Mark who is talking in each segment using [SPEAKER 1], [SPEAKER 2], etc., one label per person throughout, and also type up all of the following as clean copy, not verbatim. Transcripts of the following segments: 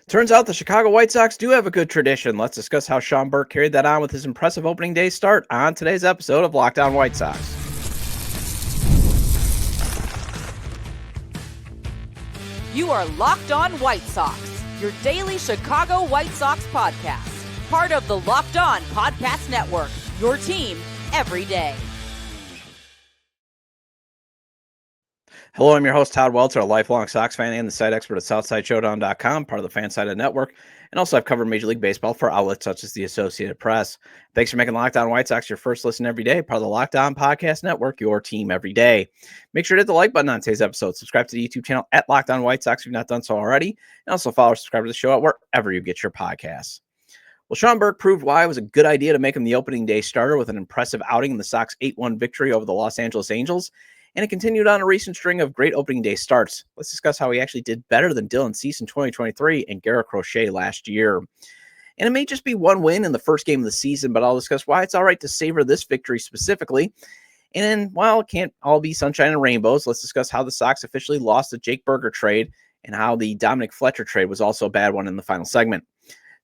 [SPEAKER 1] Turns out the Chicago White Sox do have a good tradition. Let's discuss how Shawn Burke carried that on with his impressive opening day start on today's episode of Locked On White Sox.
[SPEAKER 2] You are Locked On White Sox, your daily Chicago White Sox podcast. Part of the Locked On Podcast Network, your team every day.
[SPEAKER 1] Hello, I'm your host, Todd Welter, a lifelong Sox fan and the site expert at SouthsideShowdown.com, part of the Fansided Network. And also, I've covered Major League Baseball for outlets such as the Associated Press. Thanks for making Locked On White Sox your first listen every day, part of the Locked On Podcast Network, your team every day. Make sure to hit the like button on today's episode. Subscribe to the YouTube channel at Locked On White Sox if you've not done so already. And also follow or subscribe to the show at wherever you get your podcasts. Well, Shawn Burke proved why it was a good idea to make him the opening day starter with an impressive outing in the Sox 8-1 victory over the Los Angeles Angels. And it continued on a recent string of great opening day starts. Let's discuss how he actually did better than Dylan Cease in 2023 and Garrett Crochet last year. And it may just be one win in the first game of the season, but I'll discuss why it's all right to savor this victory specifically. And while it can't all be sunshine and rainbows, let's discuss how the Sox officially lost the Jake Burger trade and how the Dominic Fletcher trade was also a bad one in the final segment.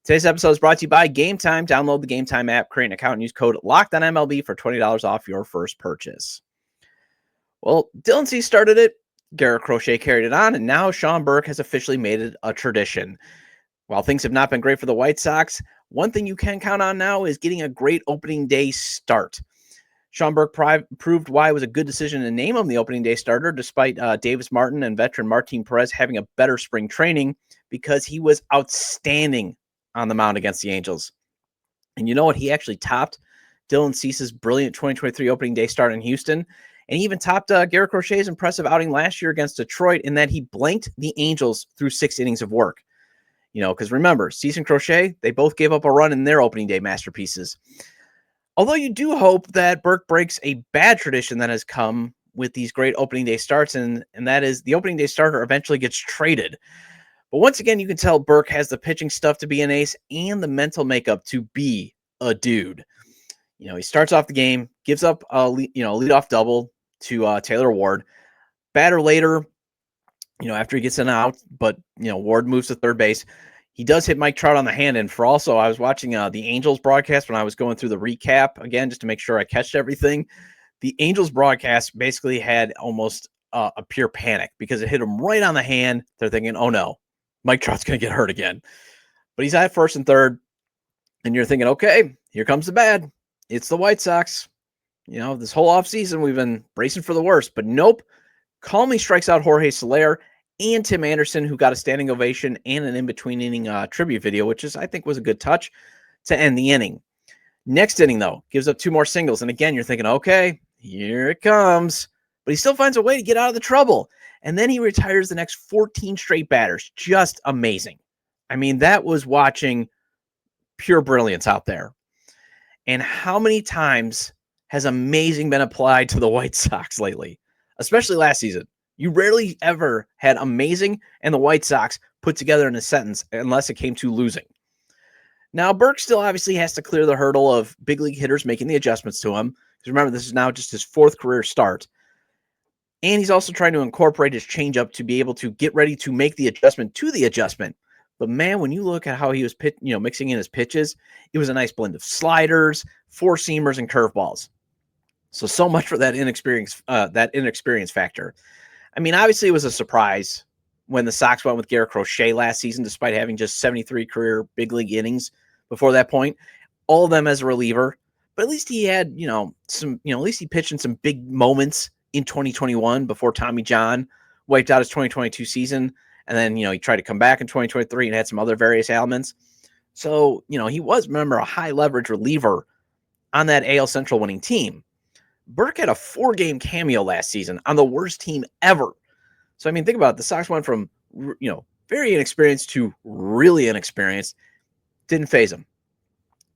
[SPEAKER 1] Today's episode is brought to you by Game Time. Download the Game Time app, create an account, and use code LOCKEDONMLB for $20 off your first purchase. Well, Dylan Cease started it, Garrett Crochet carried it on, and now Shawn Burke has officially made it a tradition. While things have not been great for the White Sox, one thing you can count on now is getting a great opening day start. Shawn Burke proved why it was a good decision to name him the opening day starter, despite Davis Martin and veteran Martin Perez having a better spring training, because he was outstanding on the mound against the Angels. And you know what? He actually topped Dylan Cease's brilliant 2023 opening day start in Houston. And he even topped Garrett Crochet's impressive outing last year against Detroit in that he blanked the Angels through 6 innings of work. You know, because remember, Cease and Crochet, they both gave up a run in their opening day masterpieces. Although you do hope that Burke breaks a bad tradition that has come with these great opening day starts, and that is the opening day starter eventually gets traded. But once again, you can tell Burke has the pitching stuff to be an ace and the mental makeup to be a dude. You know, he starts off the game, gives up a leadoff double to Taylor Ward. Batter later, after he gets an out, but, Ward moves to third base. He does hit Mike Trout on the hand. And for also, I was watching the Angels broadcast when I was going through the recap again, just to make sure I catched everything. The Angels broadcast basically had almost a pure panic because it hit him right on the hand. They're thinking, oh no, Mike Trout's going to get hurt again. But he's at first and third. And you're thinking, okay, here comes the bad. It's the White Sox. This whole offseason, we've been bracing for the worst, but nope. Calmly strikes out Jorge Soler and Tim Anderson, who got a standing ovation and an in-between inning tribute video, which I think was a good touch to end the inning. Next inning, though, gives up 2 more singles. And again, you're thinking, okay, here it comes. But he still finds a way to get out of the trouble. And then he retires the next 14 straight batters. Just amazing. I mean, that was watching pure brilliance out there. And how many times has amazing been applied to the White Sox lately, especially last season? You rarely ever had amazing and the White Sox put together in a sentence unless it came to losing. Now, Burke still obviously has to clear the hurdle of big league hitters making the adjustments to him. Because remember, this is now just his 4th career start. And he's also trying to incorporate his changeup to be able to get ready to make the adjustment to the adjustment. But man, when you look at how he was mixing in his pitches, it was a nice blend of sliders, 4-seamers, and curveballs. So much for that inexperience factor. I mean, obviously it was a surprise when the Sox went with Garrett Crochet last season, despite having just 73 career big league innings before that point, all of them as a reliever. But at least he had, at least he pitched in some big moments in 2021 before Tommy John wiped out his 2022 season. And then, he tried to come back in 2023 and had some other various ailments. So, he was, remember, a high leverage reliever on that AL Central winning team. Burke had a 4-game cameo last season on the worst team ever. So, I mean, think about it. The Sox went from, very inexperienced to really inexperienced. Didn't phase him.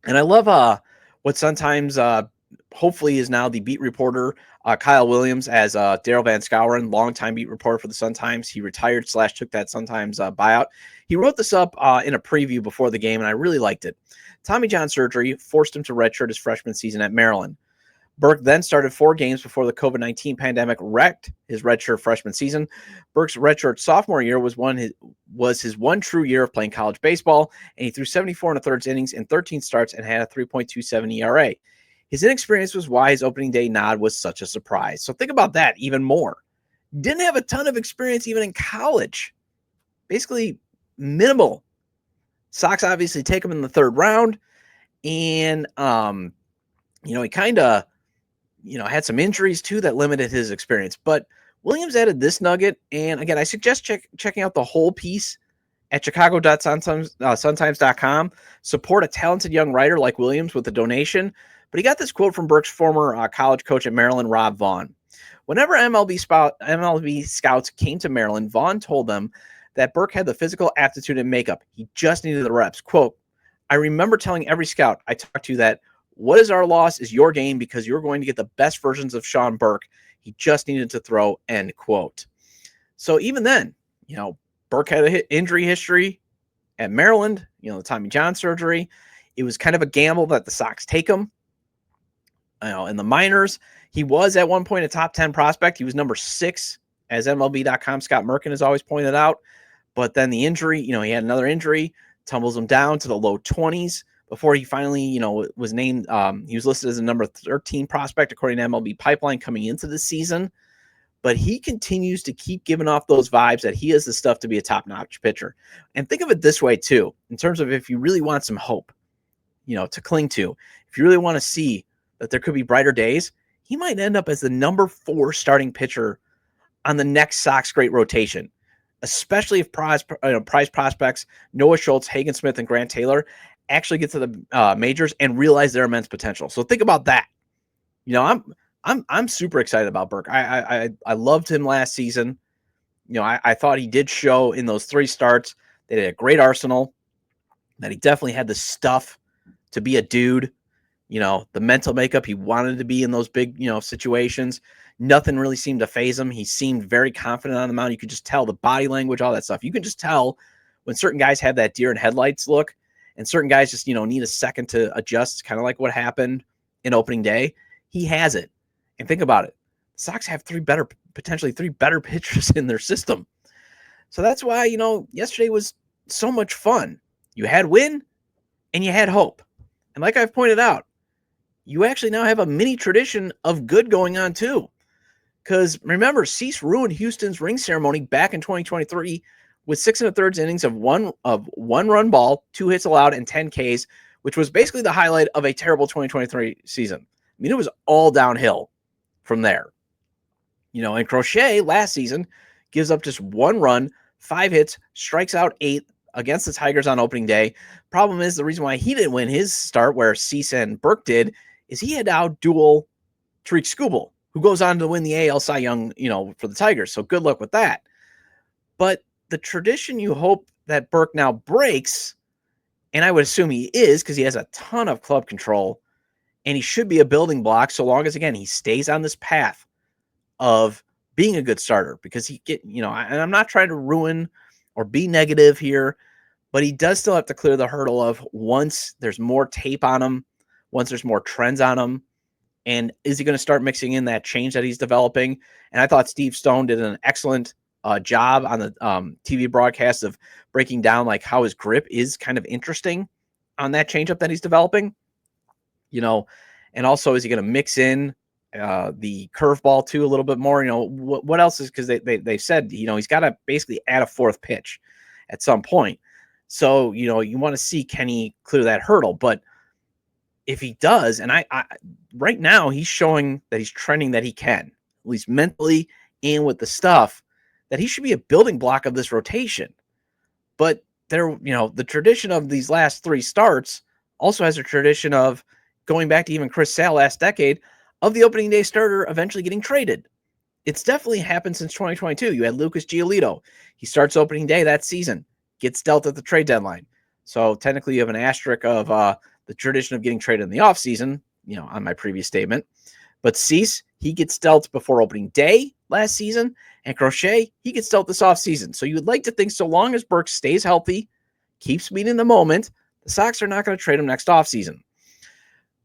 [SPEAKER 1] And I love what sometimes hopefully is now the beat reporter, Kyle Williams, as Daryl Van Schouwen, longtime beat reporter for the Sun-Times. He retired / took that Sun-Times buyout. He wrote this up in a preview before the game, and I really liked it. Tommy John surgery forced him to redshirt his freshman season at Maryland. Burke then started 4 games before the COVID-19 pandemic wrecked his redshirt freshman season. Burke's redshirt sophomore year was his one true year of playing college baseball, and he threw 74 and a third innings in 13 starts and had a 3.27 ERA. His inexperience was why his opening day nod was such a surprise. So think about that even more. Didn't have a ton of experience even in college. Basically minimal. Sox obviously take him in the 3rd round, and he kind of had some injuries too that limited his experience. But Williams added this nugget, and again, I suggest checking out the whole piece at chicago.suntimes.com. Support a talented young writer like Williams with a donation. But he got this quote from Burke's former college coach at Maryland, Rob Vaughn. Whenever MLB scouts came to Maryland, Vaughn told them that Burke had the physical aptitude and makeup. He just needed the reps. Quote, I remember telling every scout I talked to that what is our loss is your game because you're going to get the best versions of Shawn Burke. He just needed to throw, end quote. So even then, Burke had an injury history at Maryland, the Tommy John surgery. It was kind of a gamble that the Sox take him. In the minors, he was at one point a top 10 prospect. He was number 6, as MLB.com Scott Merkin has always pointed out. But then the injury, he had another injury, tumbles him down to the low 20s before he finally, was named. He was listed as a number 13 prospect according to MLB Pipeline coming into the season. But he continues to keep giving off those vibes that he has the stuff to be a top-notch pitcher. And think of it this way, too, in terms of if you really want some hope, to cling to, if you really want to see that there could be brighter days, he might end up as the number 4 starting pitcher on the next Sox great rotation, especially if prize prospects Noah Schultz, Hagen Smith, and Grant Taylor actually get to the majors and realize their immense potential. So think about that. I'm super excited about Burke. I loved him last season. I thought he did show in those 3 starts that he had a great arsenal, that he definitely had the stuff to be a dude. The mental makeup, he wanted to be in those big, situations. Nothing really seemed to faze him. He seemed very confident on the mound. You could just tell the body language, all that stuff. You can just tell when certain guys have that deer in headlights look and certain guys just, need a second to adjust, kind of like what happened in opening day. He has it. And think about it. The Sox have potentially three better pitchers in their system. So that's why, yesterday was so much fun. You had win and you had hope. And like I've pointed out, you actually now have a mini tradition of good going on too. Because remember, Cease ruined Houston's ring ceremony back in 2023 with 6 1/3 innings of one run ball, 2 hits allowed, and 10 Ks, which was basically the highlight of a terrible 2023 season. I mean, it was all downhill from there. And Crochet last season gives up just 1 run, 5 hits, strikes out 8 against the Tigers on opening day. Problem is, the reason why he didn't win his start where Cease and Burke did is he had to outduel Tariq Skubal, who goes on to win the AL Cy Young, for the Tigers. So good luck with that. But the tradition you hope that Burke now breaks, and I would assume he is because he has a ton of club control, and he should be a building block so long as, again, he stays on this path of being a good starter. Because and I'm not trying to ruin or be negative here, but he does still have to clear the hurdle of once there's more tape on him, once there's more trends on him, and is he going to start mixing in that change that he's developing? And I thought Steve Stone did an excellent job on the TV broadcast of breaking down like how his grip is kind of interesting on that changeup that he's developing. And also, is he going to mix in the curveball too a little bit more? What else is, because they said, he's got to basically add a 4th pitch at some point. So, you want to see, can he clear that hurdle? But if he does, and I right now he's showing that he's trending that he can, at least mentally and with the stuff, that he should be a building block of this rotation. But the tradition of these last 3 starts also has a tradition of going back to even Chris Sale last decade of the opening day starter eventually getting traded. It's definitely happened since 2022. You had Lucas Giolito. He starts opening day that season, gets dealt at the trade deadline. So technically you have an asterisk of the tradition of getting traded in the offseason, on my previous statement. But Cease, he gets dealt before opening day last season, and Crochet, he gets dealt this offseason. So you would like to think so long as Burke stays healthy, keeps meeting the moment, the Sox are not going to trade him next offseason.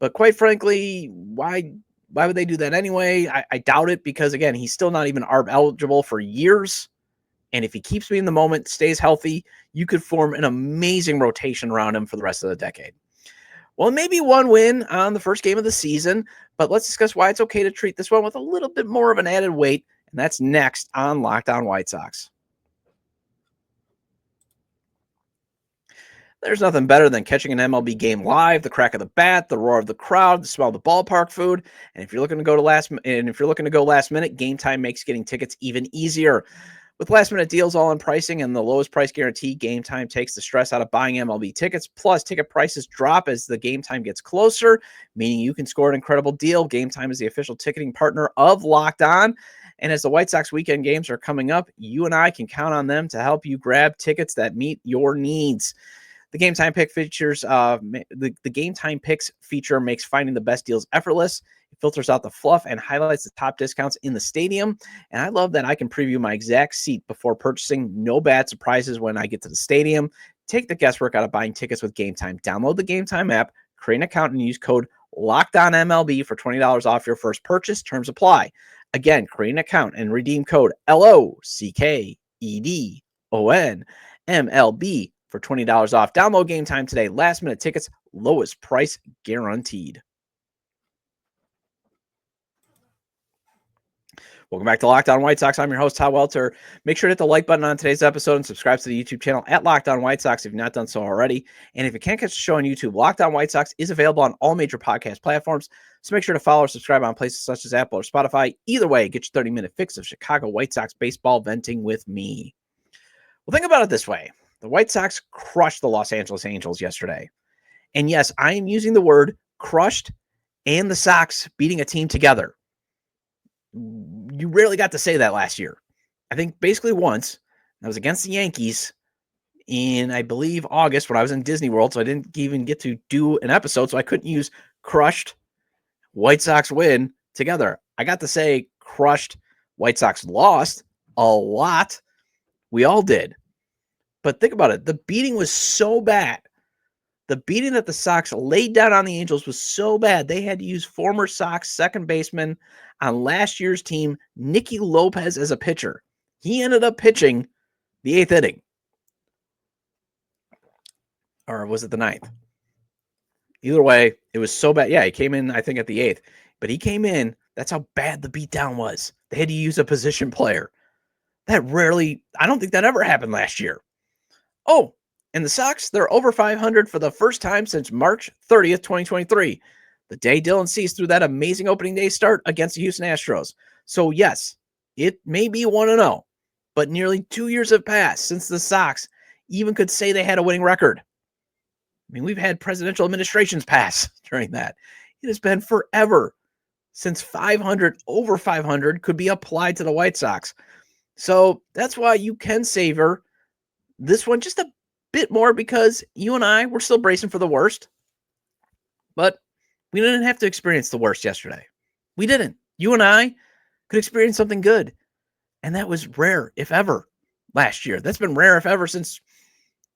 [SPEAKER 1] But quite frankly, why Why would they do that anyway? I doubt it because, again, he's still not even ARB eligible for years. And if he keeps me in the moment, stays healthy, you could form an amazing rotation around him for the rest of the decade. Well, maybe one win on the first game of the season, but let's discuss why it's okay to treat this one with a little bit more of an added weight, and that's next on Locked On White Sox. There's nothing better than catching an MLB game live, the crack of the bat, the roar of the crowd, the smell of the ballpark food. And if you're looking to go last minute, Game Time makes getting tickets even easier. With last minute deals all in pricing and the lowest price guarantee, Game Time takes the stress out of buying MLB tickets. Plus, ticket prices drop as the game time gets closer, meaning you can score an incredible deal. Game Time is the official ticketing partner of Locked On. And as the White Sox weekend games are coming up, you and I can count on them to help you grab tickets that meet your needs. The Game Time Pick features the Game Time Picks feature makes finding the best deals effortless. It filters out the fluff and highlights the top discounts in the stadium. And I love that I can preview my exact seat before purchasing. No bad surprises when I get to the stadium. Take the guesswork out of buying tickets with Game Time. Download the Game Time app, create an account, and use code LOCKEDONMLB for $20 off your first purchase. Terms apply. Again, create an account and redeem code LOCKEDONMLB for $20 off. Download Game Time today. Last minute tickets, lowest price guaranteed. Welcome back to Locked On White Sox. I'm your host, Todd Welter. Make sure to hit the like button on today's episode and subscribe to the YouTube channel at Locked On White Sox if you've not done so already. And if you can't catch the show on YouTube, Locked On White Sox is available on all major podcast platforms. So make sure to follow or subscribe on places such as Apple or Spotify. Either way, get your 30-minute fix of Chicago White Sox baseball venting with me. Well, think about it this way. The White Sox crushed the Los Angeles Angels yesterday. And yes, I am using the word crushed and the Sox beating a team together. You rarely got to say that last year. I think basically once. That was against the Yankees in, I believe, August when I was in Disney World. So I didn't even get to do an episode. So I couldn't use crushed, White Sox win together. I got to say crushed, White Sox lost a lot. We all did. But think about it. The beating was so bad. The beating that the Sox laid down on the Angels was so bad, they had to use former Sox second baseman on last year's team, Nicky Lopez, as a pitcher. He ended up pitching the 8th inning. Or was it the 9th? Either way, it was so bad. Yeah, he came in, I think, at the 8th. But he came in. That's how bad the beatdown was. They had to use a position player. I don't think that ever happened last year. Oh, and the Sox, they're over 500 for the first time since March 30th, 2023. The day Dylan Cease threw that amazing opening day start against the Houston Astros. So yes, it may be 1-0, but nearly 2 years have passed since the Sox even could say they had a winning record. I mean, we've had presidential administrations pass during that. It has been forever since 500, over 500 could be applied to the White Sox. So that's why you can savor this one just a bit more because you and I were still bracing for the worst. But we didn't have to experience the worst yesterday. We didn't. You and I could experience something good. And that was rare, if ever, last year. That's been rare, if ever, since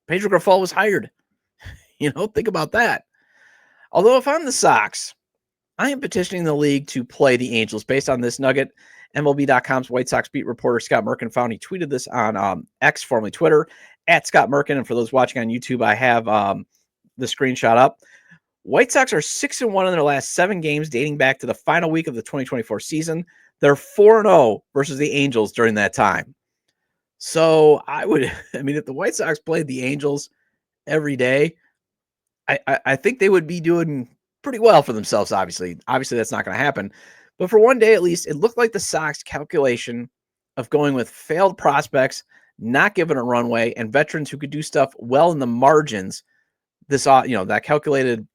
[SPEAKER 1] Pedro Grifol was hired. Think about that. Although if I'm the Sox, I am petitioning the league to play the Angels based on this nugget. MLB.com's White Sox beat reporter Scott Merkin found. He tweeted this on X, formerly Twitter, at Scott Merkin. And for those watching on YouTube, I have the screenshot up. White Sox are 6-1 in their last 7 games dating back to the final week of the 2024 season. They're 4-0 versus the Angels during that time. So if the White Sox played the Angels every day, I think they would be doing pretty well for themselves, obviously. Obviously, that's not going to happen. But for one day, at least, it looked like the Sox calculation of going with failed prospects, not given a runway, and veterans who could do stuff well in the margins. That calculated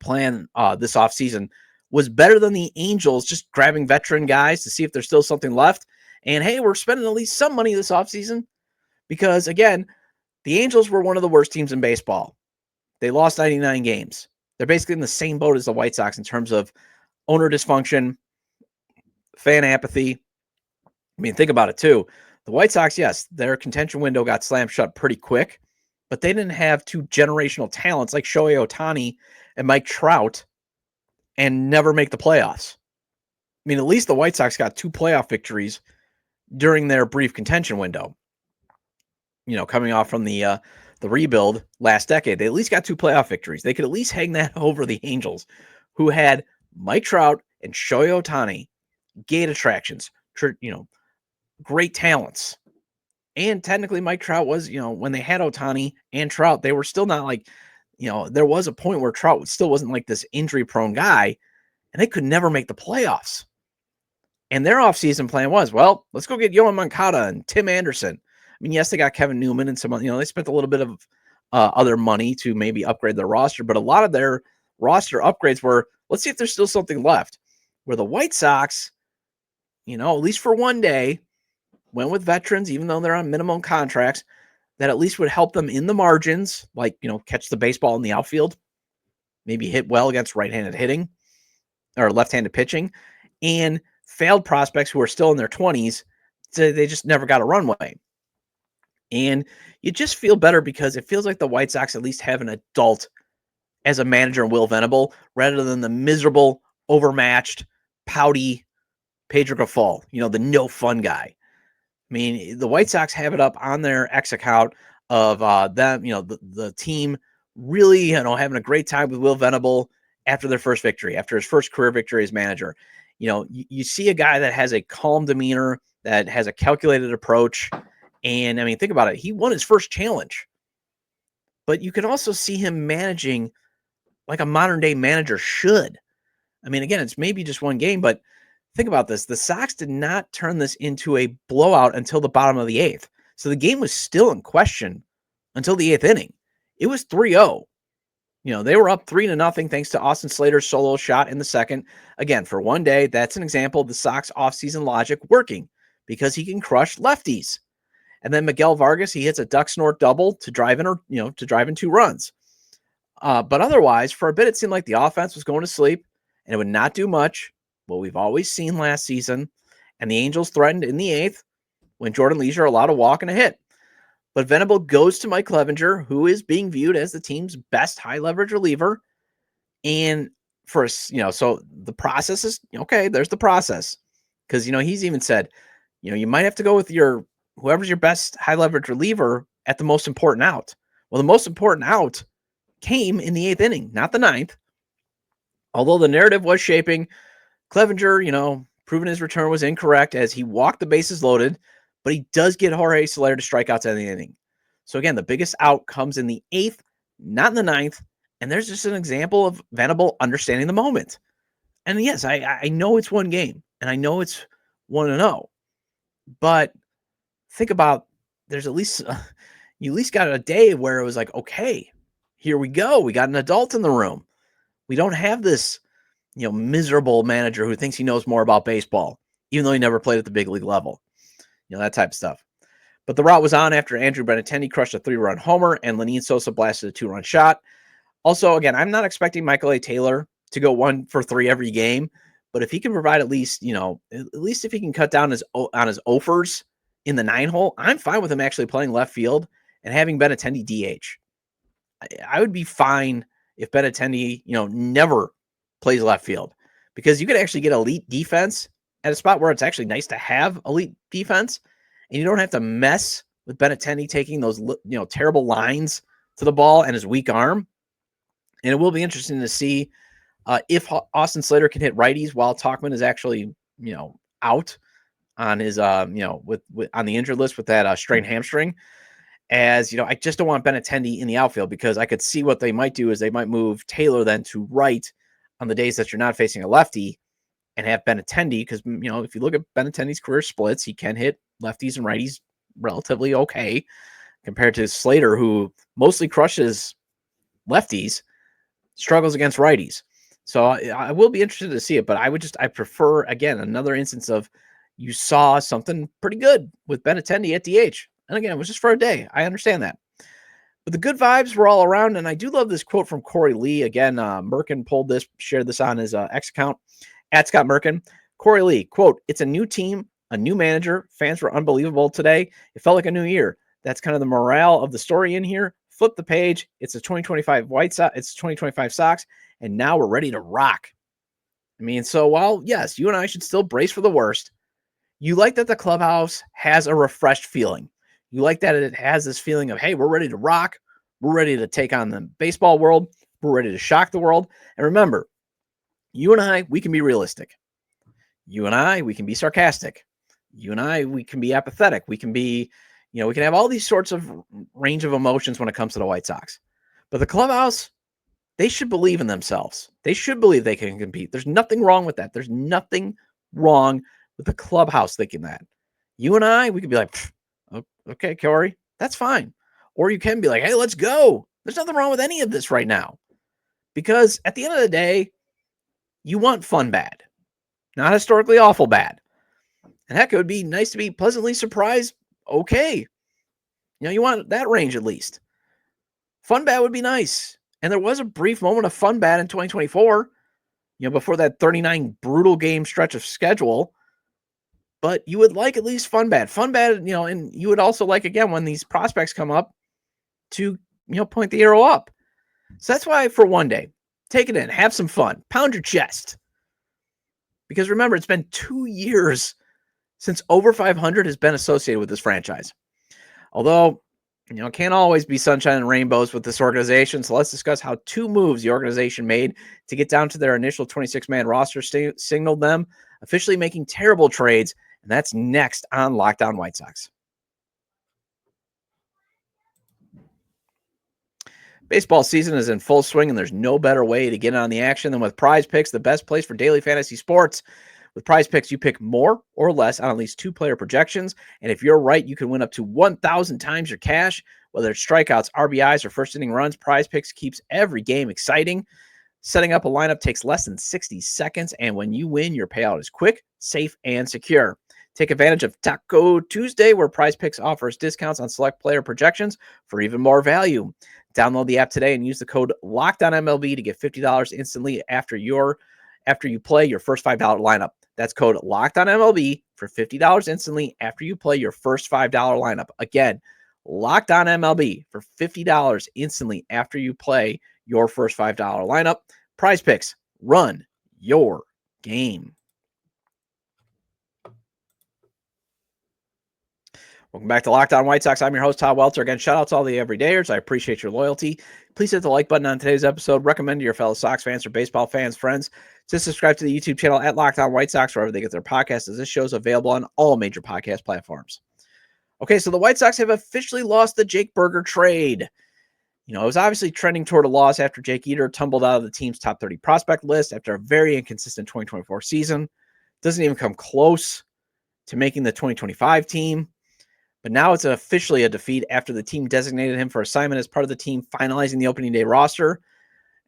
[SPEAKER 1] plan this offseason was better than the Angels just grabbing veteran guys to see if there's still something left. And hey, we're spending at least some money this offseason because, again, the Angels were one of the worst teams in baseball. They lost 99 games. They're basically in the same boat as the White Sox in terms of owner dysfunction, fan apathy. I mean, think about it, too. The White Sox, yes, their contention window got slammed shut pretty quick, but they didn't have 2 generational talents like Shohei Ohtani and Mike Trout and never make the playoffs. mean, at least the White Sox got 2 playoff victories during their brief contention window. Coming off from the rebuild last decade, they at least got 2 playoff victories. They could at least hang that over the Angels, who had Mike Trout and Shohei Ohtani, gate attractions, great talents. And technically Mike Trout was, when they had Ohtani and Trout, they were still not like, there was a point where Trout still wasn't like this injury-prone guy, and they could never make the playoffs. And their offseason plan was, well, let's go get Yohan Moncada and Tim Anderson. I mean, yes, they got Kevin Newman and some, they spent a little bit of other money to maybe upgrade their roster, but a lot of their roster upgrades were, let's see if there's still something left. Where the White Sox, at least for one day, went with veterans, even though they're on minimum contracts, that at least would help them in the margins, like, catch the baseball in the outfield, maybe hit well against right-handed hitting or left-handed pitching, and failed prospects who are still in their 20s, so they just never got a runway. And you just feel better because it feels like the White Sox at least have an adult as a manager in Will Venable, rather than the miserable, overmatched, pouty Pedro Grifol, the no fun guy. I mean, the White Sox have it up on their X account of them, the team really, having a great time with Will Venable after their first victory, after his first career victory as manager. You see a guy that has a calm demeanor, that has a calculated approach. And I mean, think about it. He won his first challenge, but you can also see him managing like a modern day manager should. I mean, again, it's maybe just one game, but think about this. The Sox did not turn this into a blowout until the bottom of the 8th. So the game was still in question until the 8th inning. It was 3-0. They were up 3-0 thanks to Austin Slater's solo shot in the second. Again, for one day, that's an example of the Sox offseason logic working because he can crush lefties. And then Miguel Vargas, he hits a duck snort double to drive in 2 runs. But otherwise, for a bit, it seemed like the offense was going to sleep and it would not do much. What we've always seen last season, and the Angels threatened in the 8th when Jordan Leisure allowed a walk and a hit. But Venable goes to Mike Clevenger, who is being viewed as the team's best high leverage reliever. And so the process is okay. There's the process, because he's even said, you might have to go with whoever's your best high leverage reliever at the most important out. Well, the most important out came in the 8th inning, not the 9th. Although the narrative was shaping, Clevenger, proving his return was incorrect as he walked the bases loaded, but he does get Jorge Soler to strike out to the inning. So again, the biggest out comes in the 8th, not in the 9th. And there's just an example of Venable understanding the moment. And yes, I know it's one game and I know it's 1-0, but think about, there's at least, you at least got a day where it was like, okay, here we go. We got an adult in the room. We don't have this, miserable manager who thinks he knows more about baseball, even though he never played at the big league level, that type of stuff. But the route was on after Andrew Benintendi crushed a 3-run homer and Lenyn Sosa blasted a 2-run shot. Also, again, I'm not expecting Michael A. Taylor to go 1 for 3 every game, but if he can provide at least if he can cut down on his offers in the 9 hole, I'm fine with him actually playing left field and having Benintendi DH. I would be fine if Benintendi, never plays left field, because you could actually get elite defense at a spot where it's actually nice to have elite defense, and you don't have to mess with Benintendi taking those, terrible lines to the ball and his weak arm. And it will be interesting to see if Austin Slater can hit righties while Tauchman is actually, out on his, on the injured list with that strained hamstring. As I just don't want Benintendi in the outfield, because I could see what they might do is they might move Taylor then to right on the days that you're not facing a lefty, and have Benintendi, because if you look at Benintendi's career splits, he can hit lefties and righties relatively okay compared to Slater, who mostly crushes lefties, struggles against righties. So I will be interested to see it, but I prefer, again, another instance of you saw something pretty good with Benintendi at DH. And again, it was just for a day. I understand that. But the good vibes were all around, and I do love this quote from Corey Lee. Again, Merkin shared this on his X account, at Scott Merkin. Corey Lee, quote, "It's a new team, a new manager. Fans were unbelievable today. It felt like a new year. That's kind of the morale of the story in here. Flip the page. It's a 2025 White Sox. It's 2025 Sox, and now we're ready to rock." I mean, so while, yes, you and I should still brace for the worst, you like that the clubhouse has a refreshed feeling. You like that it has this feeling of, hey, we're ready to rock. We're ready to take on the baseball world. We're ready to shock the world. And remember, you and I, we can be realistic. You and I, we can be sarcastic. You and I, we can be apathetic. We can be, we can have all these sorts of range of emotions when it comes to the White Sox. But the clubhouse, they should believe in themselves. They should believe they can compete. There's nothing wrong with that. There's nothing wrong with the clubhouse thinking that. You and I, we could be like, okay, Corey, that's fine. Or you can be like, hey, let's go. There's nothing wrong with any of this right now. Because at the end of the day, you want fun bad, not historically awful bad. And heck, it would be nice to be pleasantly surprised. Okay. You want that range at least. Fun bad would be nice. And there was a brief moment of fun bad in 2024, before that 39 brutal game stretch of schedule. But you would like at least fun bad, and you would also like, again, when these prospects come up to, point the arrow up. So that's why for one day, take it in, have some fun, pound your chest. Because remember, it's been 2 years since over 500 has been associated with this franchise. Although, it can't always be sunshine and rainbows with this organization. So let's discuss how 2 moves the organization made to get down to their initial 26-man roster signaled them officially making terrible trades. And that's next on Locked On White Sox. Baseball season is in full swing, and there's no better way to get on the action than with PrizePicks, the best place for daily fantasy sports. With PrizePicks, you pick more or less on at least 2 player projections, and if you're right, you can win up to 1,000 times your cash. Whether it's strikeouts, RBIs, or first inning runs, PrizePicks keeps every game exciting. Setting up a lineup takes less than 60 seconds, and when you win, your payout is quick, safe, and secure. Take advantage of Taco Tuesday, where PrizePicks offers discounts on select player projections for even more value. Download the app today and use the code LOCKEDONMLB to get $50 instantly after you play your first $5 lineup. That's code LOCKEDONMLB for $50 instantly after you play your first $5 lineup. Again, LOCKEDONMLB for $50 instantly after you play your first $5 lineup. PrizePicks, run your game. Welcome back to Locked On White Sox. I'm your host, Todd Welter. Again, shout out to all the everydayers. I appreciate your loyalty. Please hit the like button on today's episode. Recommend to your fellow Sox fans or baseball fans, friends, to subscribe to the YouTube channel at Locked On White Sox, wherever they get their podcasts, as this show is available on all major podcast platforms. Okay, so the White Sox have officially lost the Jake Burger trade. It was obviously trending toward a loss after Jake Eder tumbled out of the team's top 30 prospect list after a very inconsistent 2024 season. Doesn't even come close to making the 2025 team. But now it's officially a defeat after the team designated him for assignment as part of the team finalizing the opening day roster.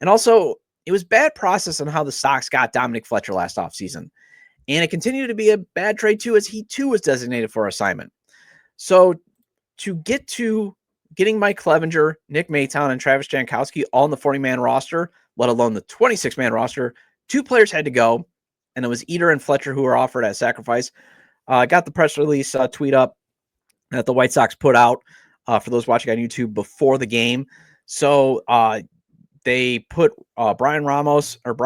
[SPEAKER 1] And also, it was bad process on how the Sox got Dominic Fletcher last offseason. And it continued to be a bad trade, too, as he, too, was designated for assignment. So to get to getting Mike Clevenger, Nick Maytown, and Travis Jankowski all on the 40-man roster, let alone the 26-man roster, 2 players had to go, and it was Eder and Fletcher who were offered as sacrifice. Got the press release tweet up that the White Sox put out for those watching on YouTube before the game. So they put Brian Ramos on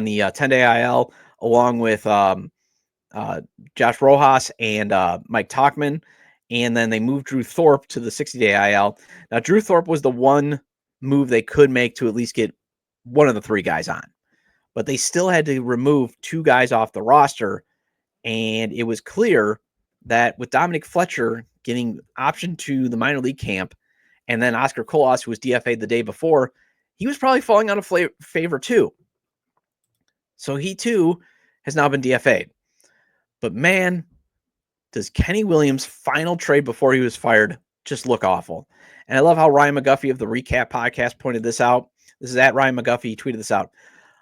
[SPEAKER 1] the 10-day IL along with Josh Rojas and Mike Tauchman. And then they moved Drew Thorpe to the 60-day IL. Now, Drew Thorpe was the one move they could make to at least get one of the 3 guys on. But they still had to remove 2 guys off the roster. And it was clear that with Dominic Fletcher getting optioned to the minor league camp, and then Oscar Colas, who was DFA'd the day before, he was probably falling out of favor too. So he too has now been DFA'd. But man, does Kenny Williams' final trade before he was fired just look awful. And I love how Ryan McGuffey of the Recap podcast pointed this out. This is at Ryan McGuffey. He tweeted this out.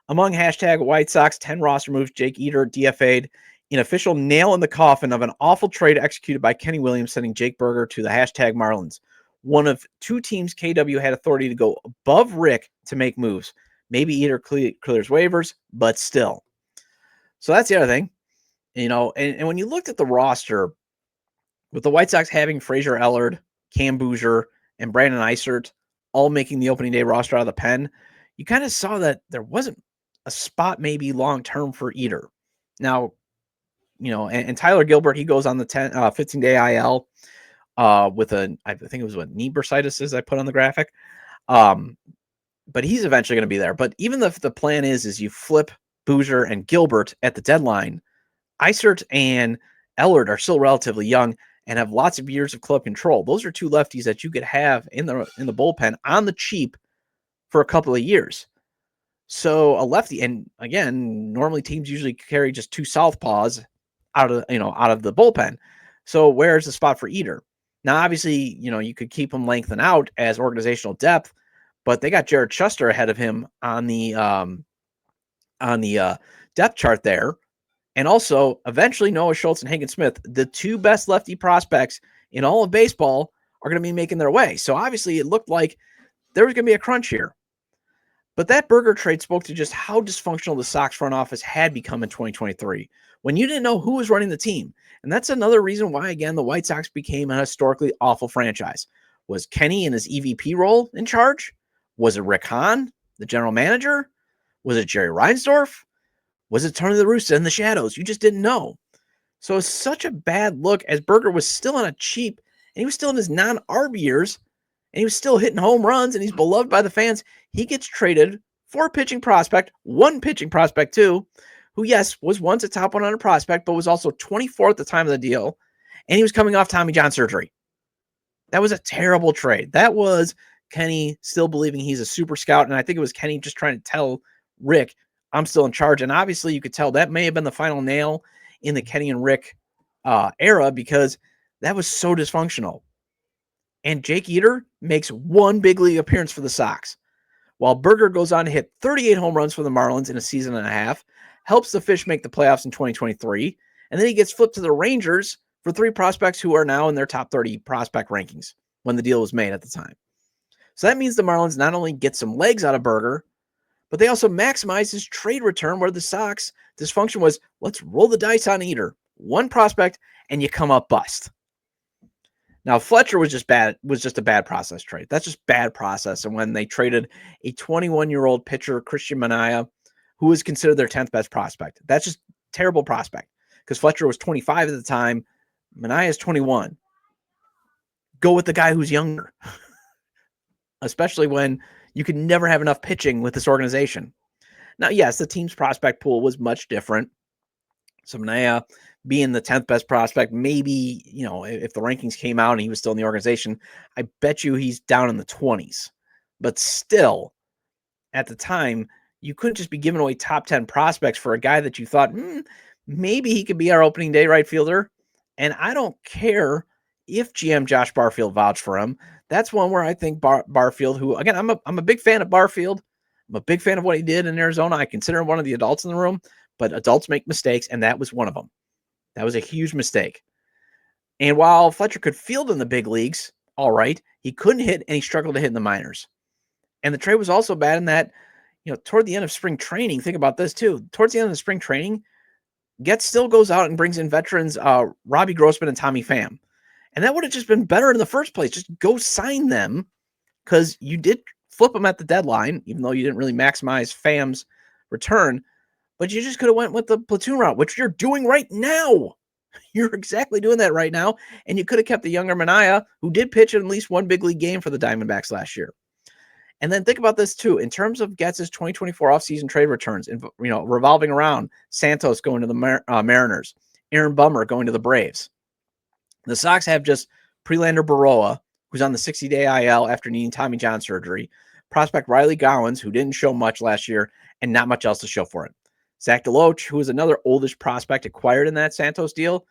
[SPEAKER 1] Among hashtag White Sox 10 roster moves, Jake Eder DFA'd, an official nail in the coffin of an awful trade executed by Kenny Williams, sending Jake Burger to the hashtag Marlins. One of 2 teams KW had authority to go above Rick to make moves. Maybe Eder clears waivers, but still. So that's the other thing. And when you looked at the roster, with the White Sox having Frazier Ellard, Cam Bouger, and Brandon Eisert all making the opening day roster out of the pen, you kind of saw that there wasn't a spot maybe long-term for Eder. Now, and Tyler Gilbert, he goes on the 15-day IL with I think it was what knee bursitis is I put on the graphic. But he's eventually going to be there. But even if the plan is you flip Boozer and Gilbert at the deadline, Isert and Ellard are still relatively young and have lots of years of club control. Those are two lefties that you could have in the bullpen on the cheap for a couple of years. So a lefty, and again, normally teams usually carry just two southpaws out of the bullpen. So where's the spot for Eder? Now, obviously, you could keep him lengthened out as organizational depth, but they got Jared Schuster ahead of him on the depth chart there. And also, eventually, Noah Schultz and Hagen Smith, the two best lefty prospects in all of baseball, are going to be making their way. So obviously, it looked like there was going to be a crunch here. But that Burger trade spoke to just how dysfunctional the Sox front office had become in 2023, when you didn't know who was running the team. And that's another reason why, again, the White Sox became a historically awful franchise. Was Kenny in his EVP role in charge? Was it Rick Hahn, the general manager? Was it Jerry Reinsdorf? Was it Tony La Russa in the shadows? You just didn't know. So it's such a bad look, as Burger was still on a cheap, and he was still in his non-ARB years, and he was still hitting home runs, and he's beloved by the fans. He gets traded for a pitching prospect, one pitching prospect too, who, yes, was once a top 100 prospect, but was also 24 at the time of the deal, and he was coming off Tommy John surgery. That was a terrible trade. That was Kenny still believing he's a super scout, and I think it was Kenny just trying to tell Rick, I'm still in charge. And obviously you could tell that may have been the final nail in the Kenny and Rick era, because that was so dysfunctional. And Jake Eder makes one big league appearance for the Sox, while Burger goes on to hit 38 home runs for the Marlins in a season and a half, helps the Fish make the playoffs in 2023, and then he gets flipped to the Rangers for three prospects who are now in their top 30 prospect rankings when the deal was made at the time. So that means the Marlins not only get some legs out of Burger, but they also maximize his trade return, where the Sox dysfunction was, let's roll the dice on Eder. One prospect, and you come up bust. Now, Fletcher was just a bad process trade. That's just bad process. And when they traded a 21-year-old pitcher, Christian Manaea, who was considered their 10th best prospect, that's just terrible prospect, because Fletcher was 25 at the time. Manaea is 21. Go with the guy who's younger, especially when you could never have enough pitching with this organization. Now, yes, the team's prospect pool was much different. So Manaea being the 10th best prospect, maybe, if the rankings came out and he was still in the organization, I bet you he's down in the 20s. But still, at the time, you couldn't just be giving away top 10 prospects for a guy that you thought, maybe he could be our opening day right fielder. And I don't care if GM Josh Barfield vouched for him. That's one where I think Barfield, who, again, I'm a big fan of Barfield. I'm a big fan of what he did in Arizona. I consider him one of the adults in the room, but adults make mistakes, and that was one of them. That was a huge mistake. And while Fletcher could field in the big leagues, all right, he couldn't hit, and he struggled to hit in the minors. And the trade was also bad in that, toward the end of spring training, think about this too. Towards the end of the spring training, Getz still goes out and brings in veterans Robbie Grossman and Tommy Pham. And that would have just been better in the first place. Just go sign them, because you did flip them at the deadline, even though you didn't really maximize Pham's return. But you just could have went with the platoon route, which you're doing right now. You're exactly doing that right now. And you could have kept the younger Manaea, who did pitch in at least one big league game for the Diamondbacks last year. And then think about this too, in terms of Getz's 2024 offseason trade returns, and revolving around Santos going to the Mariners, Aaron Bummer going to the Braves. The Sox have just Prelander Baroa, who's on the 60-day IL after needing Tommy John surgery, prospect Riley Gowans, who didn't show much last year, and not much else to show for it. Zach DeLoach, who is another oldish prospect acquired in that Santos deal,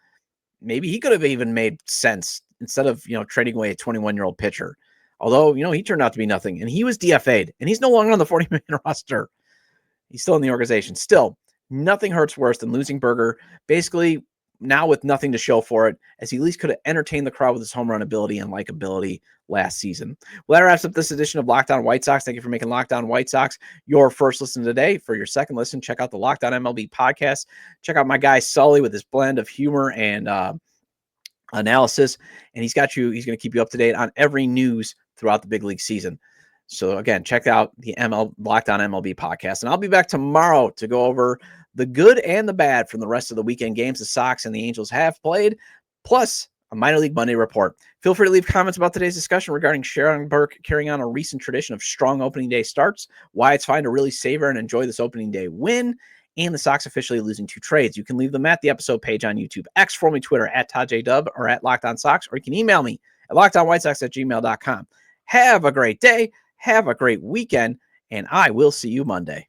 [SPEAKER 1] maybe he could have even made sense instead of, trading away a 21-year-old pitcher. Although, he turned out to be nothing, and he was DFA'd, and he's no longer on the 40-man roster. He's still in the organization. Still, nothing hurts worse than losing Burger, basically now with nothing to show for it, as he at least could have entertained the crowd with his home run ability and likability last season. Well, that wraps up this edition of Locked On White Sox. Thank you for making Locked On White Sox your first listen today. For your second listen, check out the Locked On MLB podcast. Check out my guy Sully with his blend of humor and analysis, and he's going to keep you up to date on every news throughout the big league season. So again, check out the Locked On MLB podcast, and I'll be back tomorrow to go over the good and the bad from the rest of the weekend games the Sox and the Angels have played, plus a minor league Monday report. Feel free to leave comments about today's discussion regarding Shawn Burke carrying on a recent tradition of strong opening day starts, why it's fine to really savor and enjoy this opening day win, and the Sox officially losing 2 trades. You can leave them at the episode page on YouTube, X for me, Twitter at ToddJDub or at Locked On Sox, or you can email me at lockedonwhitesox@gmail.com. Have a great day. Have a great weekend, and I will see you Monday.